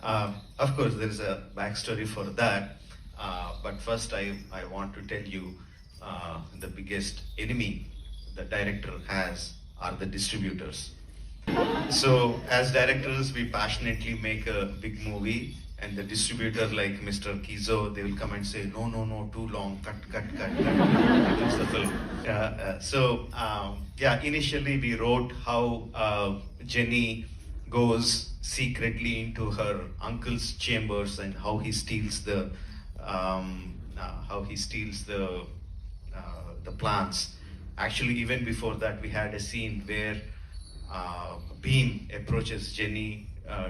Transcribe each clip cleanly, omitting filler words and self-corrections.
Of course, there is a backstory for that. But first, I want to tell you the biggest enemy the director has are the distributors. So, as directors, we passionately make a big movie, and the distributor, like Mr. Kizo, they will come and say, no, no, no, too long, cut, reduce the film. Yeah, initially we wrote how Jenny goes secretly into her uncle's chambers and how he steals the plants. Actually, even before that, we had a scene where Beam approaches Jenny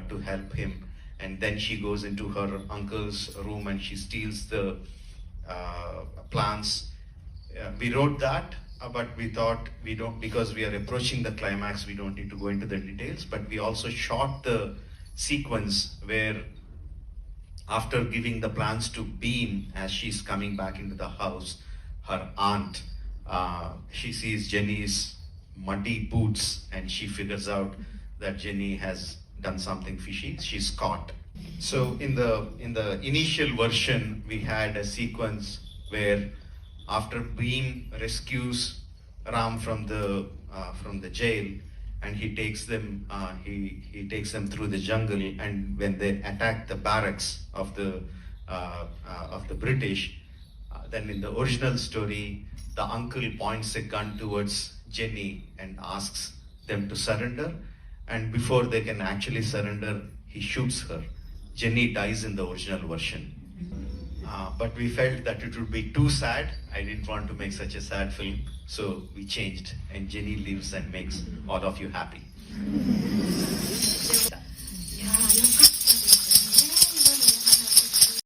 to help him, and then she goes into her uncle's room and she steals the plants. We wrote that, but we thought we don't, because we are approaching the climax, we don't need to go into the details. But we also shot the sequence where, after giving the plants to Beam, as she's coming back into the house, her aunt, she sees Jenny's muddy boots and she figures out that Jenny has done something fishy. She's caught. So in the initial version, we had a sequence where, after Beam rescues Ram from the jail, and he takes them through the jungle, and when they attack the barracks of the British, then in the original story, the uncle points a gun towards Jenny and asks them to surrender, and before they can actually surrender, he shoots her. Jenny dies in the original version. But we felt that it would be too sad. I didn't want to make such a sad film, so we changed, and Jenny lives and makes all of you happy.